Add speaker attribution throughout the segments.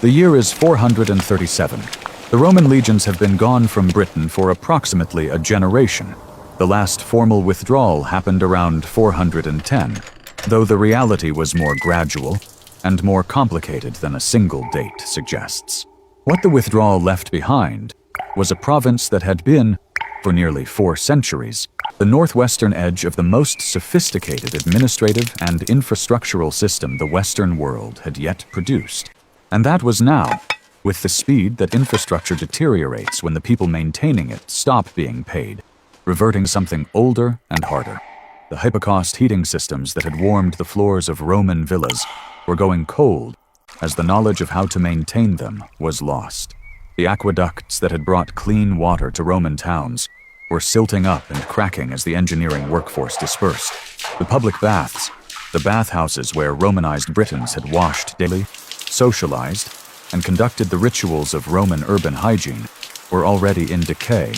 Speaker 1: The year is 437. The Roman legions have been gone from Britain for approximately a generation. The last formal withdrawal happened around 410, though the reality was more gradual and more complicated than a single date suggests. What the withdrawal left behind was a province that had been, for nearly 4 centuries, the northwestern edge of the most sophisticated administrative and infrastructural system the Western world had yet produced. And that was now, with the speed that infrastructure deteriorates when the people maintaining it stop being paid, reverting something older and harder. The hypocaust heating systems that had warmed the floors of Roman villas were going cold as the knowledge of how to maintain them was lost. The aqueducts that had brought clean water to Roman towns were silting up and cracking as the engineering workforce dispersed. The public baths, the bathhouses where Romanized Britons had washed daily, socialized, and conducted the rituals of Roman urban hygiene, were already in decay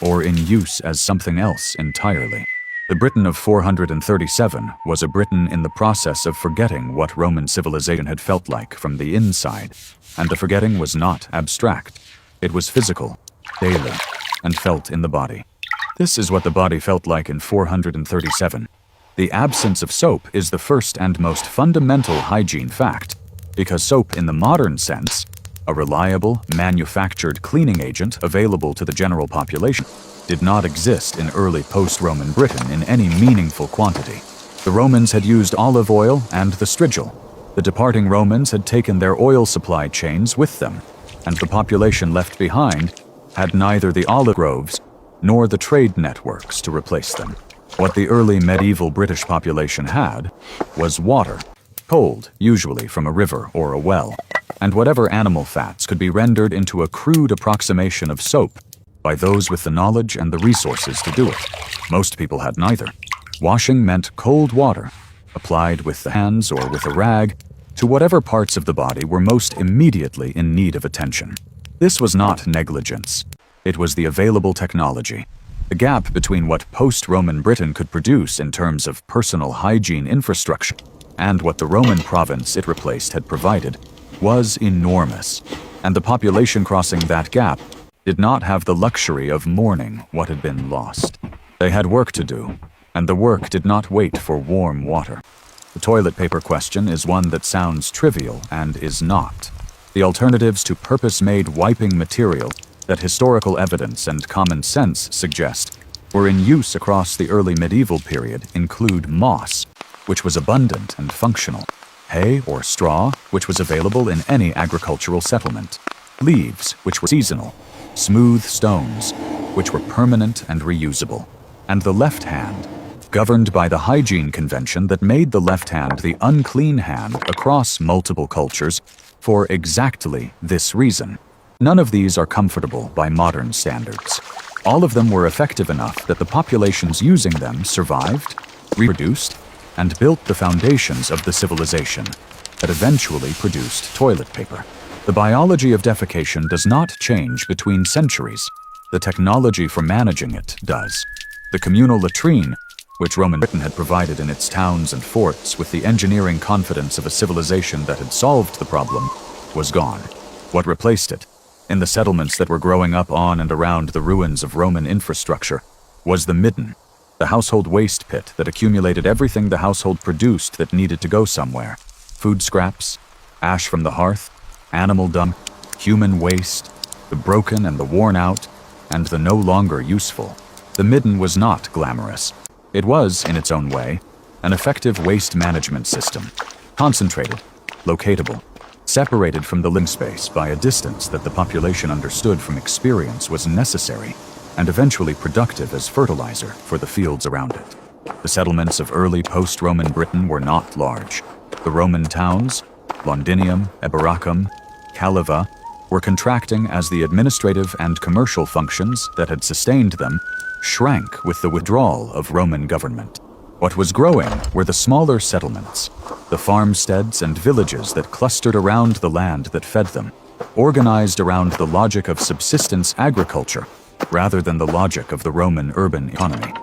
Speaker 1: or in use as something else entirely. The Britain of 437 was a Britain in the process of forgetting what Roman civilization had felt like from the inside, and the forgetting was not abstract. It was physical, daily, and felt in the body. This is what the body felt like in 437. The absence of soap is the first and most fundamental hygiene fact, because soap in the modern sense, a reliable, manufactured cleaning agent available to the general population, did not exist in early post-Roman Britain in any meaningful quantity. The Romans had used olive oil and the strigil. The departing Romans had taken their oil supply chains with them, and the population left behind had neither the olive groves nor the trade networks to replace them. What the early medieval British population had was water, cold, usually from a river or a well, and whatever animal fats could be rendered into a crude approximation of soap by those with the knowledge and the resources to do it. Most people had neither. Washing meant cold water, applied with the hands or with a rag, to whatever parts of the body were most immediately in need of attention. This was not negligence. It was the available technology. The gap between what post-Roman Britain could produce in terms of personal hygiene infrastructure and what the Roman province it replaced had provided was enormous, and the population crossing that gap did not have the luxury of mourning what had been lost. They had work to do, and the work did not wait for warm water. The toilet paper question is one that sounds trivial and is not. The alternatives to purpose-made wiping material that historical evidence and common sense suggest were in use across the early medieval period include moss, which was abundant and functional, hay or straw, which was available in any agricultural settlement, leaves, which were seasonal, smooth stones, which were permanent and reusable, and the left hand, governed by the hygiene convention that made the left hand the unclean hand across multiple cultures for exactly this reason. None of these are comfortable by modern standards. All of them were effective enough that the populations using them survived, reproduced, and built the foundations of the civilization that eventually produced toilet paper. The biology of defecation does not change between centuries. The technology for managing it does. The communal latrine, which Roman Britain had provided in its towns and forts with the engineering confidence of a civilization that had solved the problem, was gone. What replaced it, in the settlements that were growing up on and around the ruins of Roman infrastructure, was the midden, the household waste pit that accumulated everything the household produced that needed to go somewhere. Food scraps, ash from the hearth, animal dung, human waste, the broken and the worn out, and the no longer useful. The midden was not glamorous. It was, in its own way, an effective waste management system, concentrated, locatable, separated from the living space by a distance that the population understood from experience was necessary and eventually productive as fertilizer for the fields around it. The settlements of early post-Roman Britain were not large. The Roman towns, Londinium, Eboracum, Caliva, were contracting as the administrative and commercial functions that had sustained them shrank with the withdrawal of Roman government. What was growing were the smaller settlements, the farmsteads and villages that clustered around the land that fed them, organized around the logic of subsistence agriculture rather than the logic of the Roman urban economy.